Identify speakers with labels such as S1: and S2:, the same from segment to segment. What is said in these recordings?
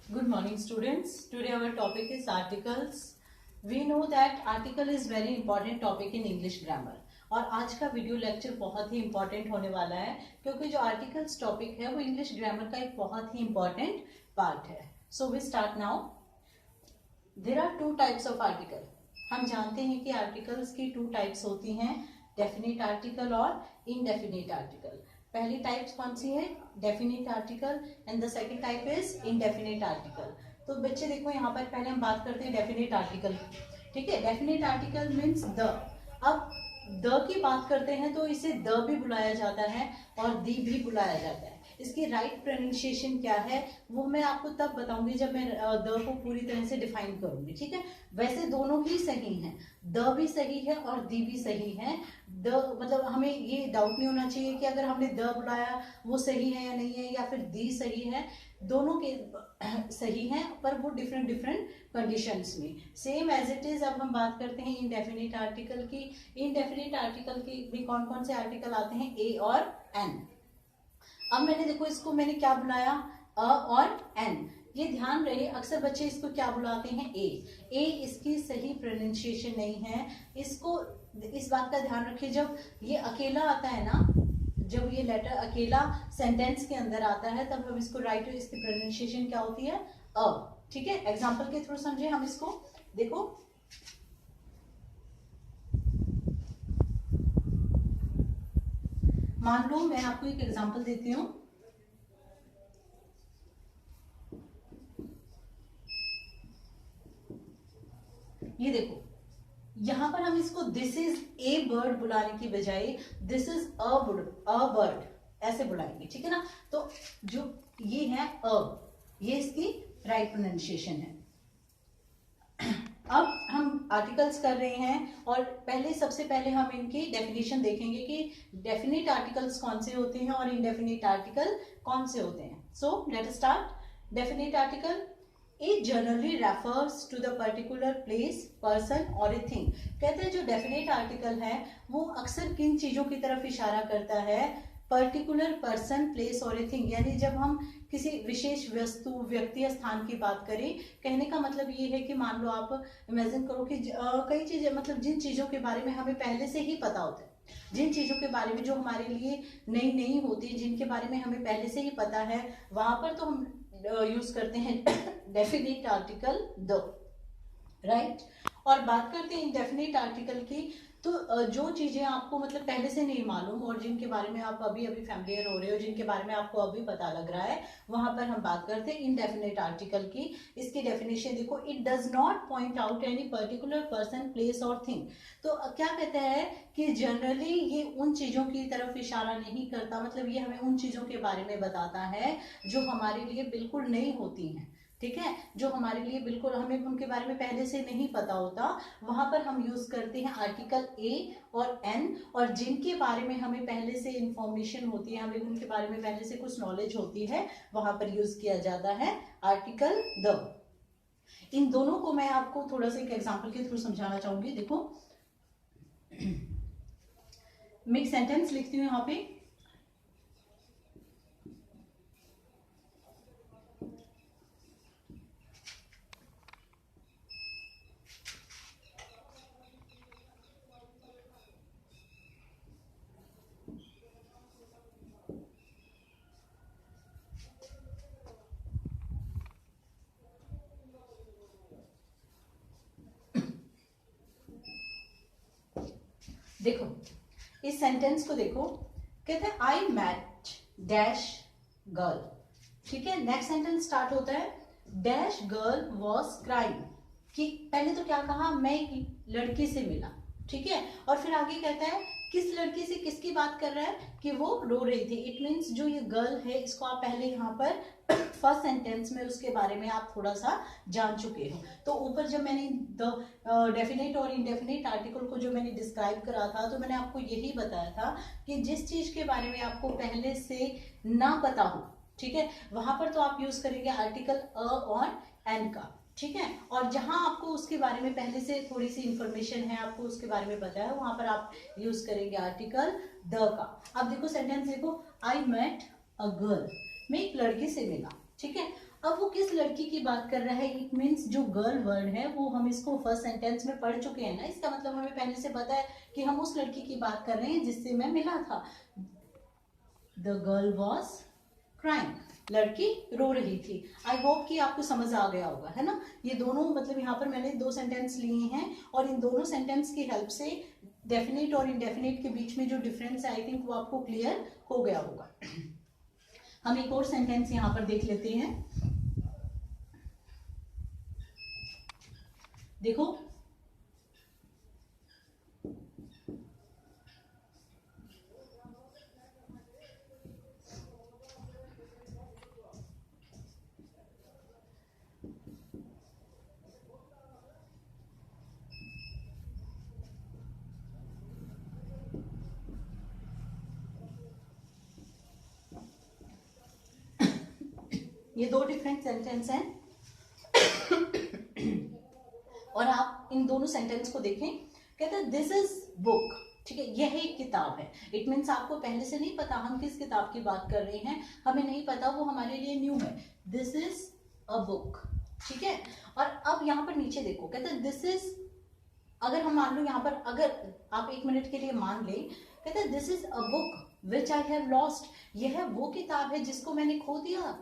S1: Good morning, students. Today our topic is articles. We know that article is very important topic in English grammar. और आज का video lecture बहुत ही important होने वाला है क्योंकि जो आर्टिकल्स टॉपिक है वो इंग्लिश ग्रामर का एक बहुत ही इंपॉर्टेंट पार्ट है. So we start now. There are two types of article. हम जानते हैं कि आर्टिकल्स की टू टाइप्स होती हैं, डेफिनेट आर्टिकल और इनडेफिनेट आर्टिकल. पहली टाइप कौन सी है? Definite article. And the second type is indefinite article. तो बच्चे देखो यहाँ पर पहले हम बात करते हैं डेफिनेट आर्टिकल. ठीक है, डेफिनेट आर्टिकल मीन्स द. अब द की बात करते हैं तो इसे द भी बुलाया जाता है और दी भी बुलाया जाता है. इसकी राइट प्रोनाउंसिएशन क्या है वो मैं आपको तब बताऊंगी जब मैं द को पूरी तरह से डिफाइन करूंगी. ठीक है, वैसे दोनों ही सही हैं, द भी सही है और दी भी सही है. द मतलब हमें ये डाउट नहीं होना चाहिए कि अगर हमने द बुलाया वो सही है या नहीं है, या फिर दी सही है. दोनों के सही हैं पर वो डिफरेंट डिफरेंट कंडीशंस में. Same as it is. अब हम बात करते हैं इनडेफिनेट आर्टिकल की. इनडेफिनेट आर्टिकल की भी कौन कौन से आर्टिकल आते हैं? ए और एन. अब मैंने देखो इसको मैंने क्या बुलाया? अ और एन. ये ध्यान रहे, अक्सर बच्चे इसको क्या बुलाते हैं? ए. ए इसकी सही प्रोनाउंसिएशन नहीं है. इसको इस बात का ध्यान रखिए, जब ये अकेला आता है ना, जब ये लेटर अकेला सेंटेंस के अंदर आता है तब हम इसको राइट, इसकी प्रोनाउंसिएशन क्या होती है? अ. ठीक है, एग्जांपल के थ्रू समझे हम इसको. देखो मान लो मैं आपको एक एग्जांपल देती हूं. ये देखो यहां पर हम इसको दिस इज ए बर्ड बुलाने की बजाय दिस इज अ बर्ड ऐसे बुलाएंगे. ठीक है ना. तो जो ये है अ, ये इसकी राइट प्रोनाउंसिएशन है. अब हम आर्टिकल्स कर रहे हैं और सबसे पहले हम इनकी डेफिनेशन देखेंगे कि डेफिनेट आर्टिकल्स कौन से होते हैं और इनडेफिनेट आर्टिकल कौन से होते हैं. So let us start. Definite article, it generally refers to the particular place, person or a thing. कहते हैं जो डेफिनेट आर्टिकल है वो अक्सर किन चीजों की तरफ इशारा करता है? पर्टिकुलर पर्सन, प्लेस और ए थिंग. यानी जब हम किसी विशेष वस्तु, व्यक्ति या स्थान की बात करें, कहने का मतलब ये है कि मान लो आप इमेजिन करो कि कई चीजें, मतलब जिन चीजों के बारे में हमें पहले से ही पता होता है, जिन चीजों के बारे में जो हमारे लिए नई नहीं होती, जिनके बारे में हमें पहले से ही पता है, वहां पर तो हम यूज करते हैं डेफिनेट आर्टिकल द. राइट. और बात करते हैं इंडेफिनेट आर्टिकल की. तो जो चीजें आपको मतलब पहले से नहीं मालूम और जिनके बारे में आप अभी अभी फैमिलियर हो रहे हो, जिनके बारे में आपको अभी पता लग रहा है, वहां पर हम बात करते हैं इनडेफिनेट आर्टिकल की. इसकी डेफिनेशन देखो, it does not point out any particular person, place और थिंग. तो क्या कहते हैं कि जनरली ये उन चीजों की तरफ इशारा नहीं करता, मतलब ये हमें उन चीजों के बारे में बताता है जो हमारे लिए बिल्कुल नई होती हैं. ठीक है, जो हमारे लिए बिल्कुल हमें उनके बारे में पहले से नहीं पता होता, वहां पर हम यूज करते हैं आर्टिकल ए और एन. और जिनके बारे में हमें पहले से इंफॉर्मेशन होती है, हमें उनके बारे में पहले से कुछ नॉलेज होती है, वहां पर यूज किया जाता है आर्टिकल द. इन दोनों को मैं आपको थोड़ा सा एक एग्जांपल के थ्रू समझाना चाहूंगी. देखो मैं एक सेंटेंस लिखती हूँ यहाँ पे. देखो इस सेंटेंस को देखो, कहते हैं आई मैट डैश गर्ल. ठीक है, नेक्स्ट सेंटेंस स्टार्ट होता है डैश गर्ल वॉज क्राइंग. कि पहले तो क्या कहा? मैं एक लड़की से मिला. ठीक है, और फिर आगे कहता है किस लड़की से, किसकी बात कर रहा है? कि वो रो रही थी. इट मीन्स जो ये गर्ल है इसको आप पहले यहाँ पर फर्स्ट सेंटेंस में उसके बारे में आप थोड़ा सा जान चुके हो. तो ऊपर जब मैंने द डेफिनेट और इनडेफिनेट आर्टिकल को जो मैंने डिस्क्राइब करा था, तो मैंने आपको यही बताया था कि जिस चीज के बारे में आपको पहले से ना पता हो, ठीक है, वहां पर तो आप यूज करेंगे आर्टिकल अ और एन का. ठीक है, और जहां आपको उसके बारे में पहले से थोड़ी सी इंफॉर्मेशन है, आपको उसके बारे में पता है, वहां पर आप यूज करेंगे आर्टिकल द का. अब देखो सेंटेंस देखो, आई मेट अ गर्ल. मैं एक लड़की से मिला. ठीक है, अब वो किस लड़की की बात कर रहा है, इट मीन्स जो गर्ल वर्ड है वो हम इसको फर्स्ट सेंटेंस में पढ़ चुके हैं ना, इसका मतलब हमें पहले से पता है कि हम उस लड़की की बात कर रहे हैं जिससे मैं मिला था। द गर्ल वॉज क्राइंग, लड़की रो रही थी। आई होप कि आपको समझ आ गया होगा, है ना। ये दोनों मतलब यहाँ पर मैंने दो सेंटेंस लिए हैं और इन दोनों सेंटेंस की हेल्प से डेफिनेट और इनडेफिनेट के बीच में जो डिफरेंस है आई थिंक वो आपको क्लियर हो गया होगा। हम एक और सेंटेंस यहाँ पर देख लेते हैं। देखो, ये दो डिफरेंट सेंटेंस हैं और आप इन दोनों सेंटेंस को देखें। कहते हैं दिस इज बुक, ठीक है, यह एक किताब है। इट मीन्स आपको पहले से नहीं पता हम किस किताब की बात कर रहे हैं, हमें नहीं पता, वो हमारे लिए न्यू है। दिस इज अ बुक, ठीक है। और अब यहाँ पर नीचे देखो, कहते हैं दिस इज, अगर हम मान लो यहाँ पर, अगर आप एक मिनट के लिए मान ले, कहते हैं this is a book which I have lost, यह वो किताब है जिसको मैंने खो दिया,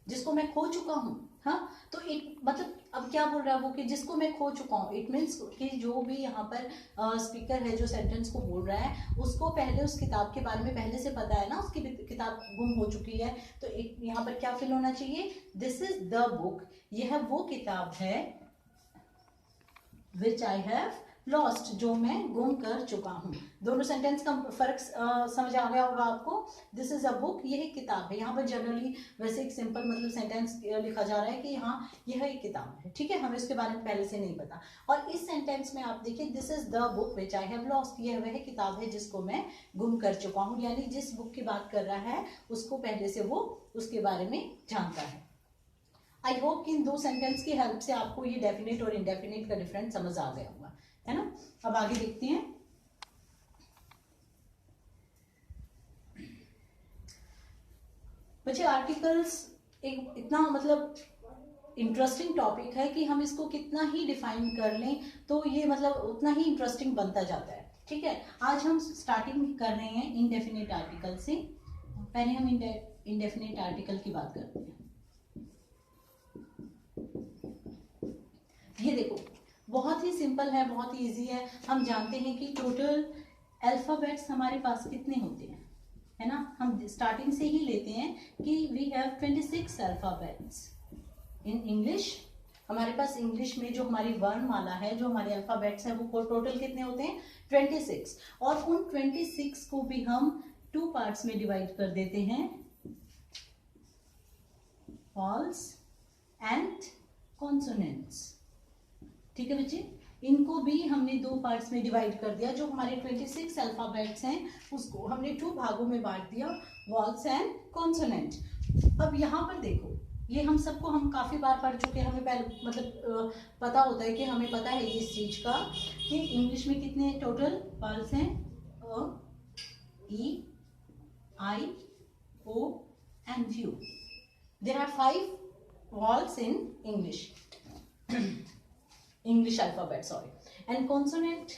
S1: जिसको मैं खो चुका हूँ। हाँ, तो एक मतलब अब क्या बोल रहा है वो कि जिसको मैं खो चुका हूँ। इट मीन्स कि जो भी यहाँ पर स्पीकर है जो सेंटेंस को बोल रहा है उसको पहले उस किताब के बारे में पहले से पता है ना, उसकी किताब गुम हो चुकी है। तो एक यहाँ पर क्या फिल होना चाहिए, दिस इज द बुक, यह वो किताब है विच आई हैव लॉस्ट, जो मैं गुम कर चुका हूँ। दोनों सेंटेंस का फर्क समझ आ गया होगा आपको। दिस इज अ बुक, यह एक किताब है। यहाँ पर जनरली वैसे एक सिंपल मतलब सेंटेंस लिखा जा रहा है कि हाँ यह एक किताब है, ठीक है, हमें इसके बारे में पहले से नहीं पता। और इस सेंटेंस में आप देखिए, this is the book which I have lost, यह वह किताब है जिसको मैं गुम कर चुका हूँ, यानी जिस बुक की बात कर रहा है उसको पहले से वो उसके बारे में जानता है। आई होप कि इन दो सेंटेंस की हेल्प से आपको ये डेफिनेट और इनडेफिनेट का डिफरेंस समझ आ गया होगा, है ना। अब आगे देखते हैं। बच्चे, आर्टिकल्स एक इतना मतलब इंटरेस्टिंग टॉपिक है कि हम इसको कितना ही डिफाइन कर लें तो ये मतलब उतना ही इंटरेस्टिंग बनता जाता है, ठीक है। आज हम स्टार्टिंग कर रहे हैं इनडेफिनेट आर्टिकल से। पहले हम इनडेफिनेट आर्टिकल की बात करते हैं। ये देखो, बहुत ही सिंपल है, बहुत ही इजी है। हम जानते हैं कि टोटल अल्फाबेट्स हमारे पास कितने होते हैं, है ना। हम स्टार्टिंग से ही लेते हैं कि we have 26 alphabets in English. हमारे पास इंग्लिश में जो हमारी वर्णमाला है, जो हमारे अल्फाबेट्स हैं, वो टोटल कितने होते हैं, 26। और उन 26 को भी हम 2 पार्ट्स में डिवाइड कर देते हैं, वॉल्स एंड कॉन्सोनेंट्स, ठीक है बच्चे। इनको भी हमने 2 पार्ट्स में डिवाइड कर दिया। जो हमारे 26 अल्फाबेट्स हैं उसको हमने 2 भागों में बांट दिया, वॉल्स एंड कॉन्सोनेंट। अब यहाँ पर देखो, ये हम सबको हम काफ़ी बार पढ़ चुके हैं, हमें पहले मतलब पता होता है कि हमें पता है इस चीज़ का कि इंग्लिश में कितने टोटल वॉल्स हैं, E, I, O and U. There are 5 vowels in English alphabet, sorry. And consonant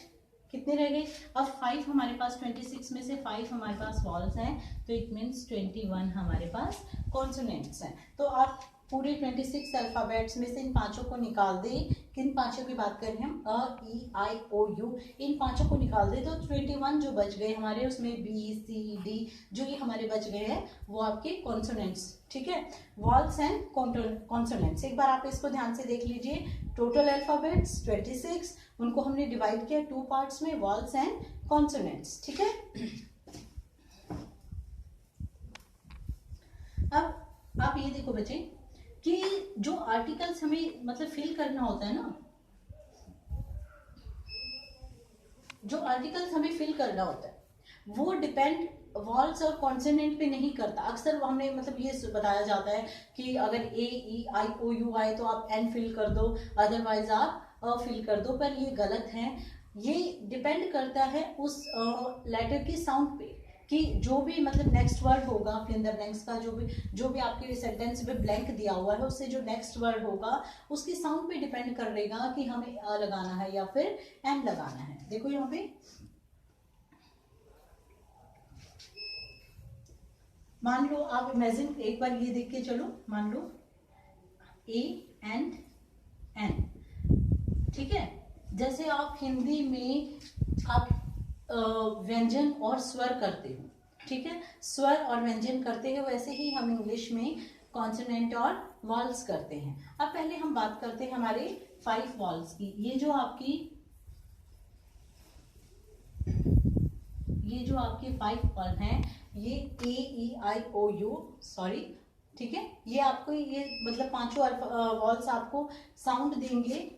S1: कितने रह गए, अब 5 हमारे पास, 26 में से 5 हमारे पास वॉल्स हैं, तो इट मीन्स 21 हमारे पास कॉन्सोनेंट्स हैं। तो आप पूरे 26 अल्फाबेट्स में से इन 5 को निकाल दें। किन 5 की बात करें हम, अ, ई, आई, ओ, यू, इन 5 को निकाल दें तो 21 जो बच गए हमारे, उसमें बी, सी, डी जो ये हमारे बच गए हैं वो आपके कॉन्सोनेंट्स, ठीक है, वॉल्स एंड कॉन्सोनेंट्स। एक बार आप इसको ध्यान से देख लीजिए, टोटल अल्फाबेट्स 26, उनको हमने डिवाइड किया 2 पार्ट्स में, वॉल्स एंड कॉन्सोनेंट्स, ठीक है। अब आप ये देखो बच्चे कि जो आर्टिकल्स हमें मतलब फिल करना होता है ना, जो आर्टिकल्स हमें फिल करना होता है वो डिपेंड वॉल्स और कॉन्सोनेंट पे नहीं करता। अक्सर हमने मतलब ये बताया जाता है कि अगर ए, ई, आई, ओ, यू आए तो आप एन फिल कर दो, अदरवाइज आप अ फिल कर दो, पर ये गलत है। ये डिपेंड करता है उस लेटर की साउंड पे कि जो भी मतलब नेक्स्ट वर्ड होगा फिल द ब्लैंक्स का, जो भी आपके सेंटेंस में ब्लैंक दिया हुआ है उससे जो नेक्स्ट वर्ड होगा उसकी साउंड पे डिपेंड करेगा कि हमें अ लगाना है या फिर एन लगाना है। देखो यहाँ पे मान लो आप इमेजिन एक बार ये देख के चलो, मान लो ए एंड एन, ठीक है। जैसे आप हिंदी में आप व्यंजन और स्वर करते हो, ठीक है, स्वर और व्यंजन करते हो, वैसे ही हम इंग्लिश में कॉन्सोनेंट और वॉल्स करते हैं। अब पहले हम बात करते हैं हमारे 5 वॉल्स की। ये जो आपकी 5 वॉल हैं, ये ए ई आई ओ यू, सॉरी, ठीक है, ये आपको ये मतलब पांचों वॉल्स आपको साउंड देंगे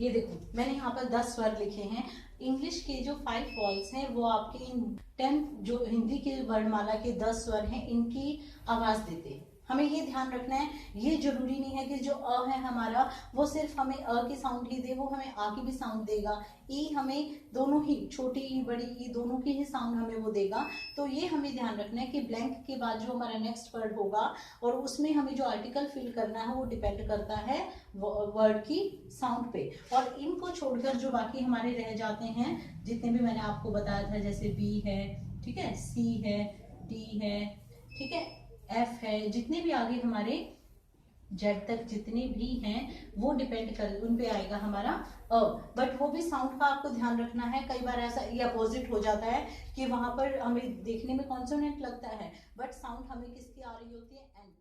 S1: ये देखो मैंने यहाँ पर 10 स्वर लिखे हैं। इंग्लिश के जो 5 वॉल्स हैं वो आपके इन 10 जो हिंदी के वर्णमाला के 10 स्वर हैं इनकी आवाज देते हैं। हमें ये ध्यान रखना है, ये जरूरी नहीं है कि जो अ है हमारा वो सिर्फ हमें अ की साउंड ही दे, वो हमें आ की भी साउंड देगा। ई हमें दोनों ही, छोटी ई बड़ी ई दोनों की ही साउंड हमें वो देगा। तो ये हमें ध्यान रखना है कि ब्लैंक के बाद जो हमारा नेक्स्ट वर्ड होगा और उसमें हमें जो आर्टिकल फिल करना है वो डिपेंड करता है वर्ड की साउंड पे। और इनको छोड़कर जो बाकी हमारे रह जाते हैं, जितने भी मैंने आपको बताया था, जैसे बी है, ठीक है, सी है, डी है, ठीक है, एफ है, जितने भी आगे हमारे जेड तक जितने भी हैं वो डिपेंड कर उन पे आएगा हमारा अ। बट वो भी साउंड का आपको ध्यान रखना है। कई बार ऐसा ये अपोजिट हो जाता है कि वहां पर हमें देखने में कॉन्सोनेंट लगता है बट साउंड हमें किसकी आ रही होती है, एन।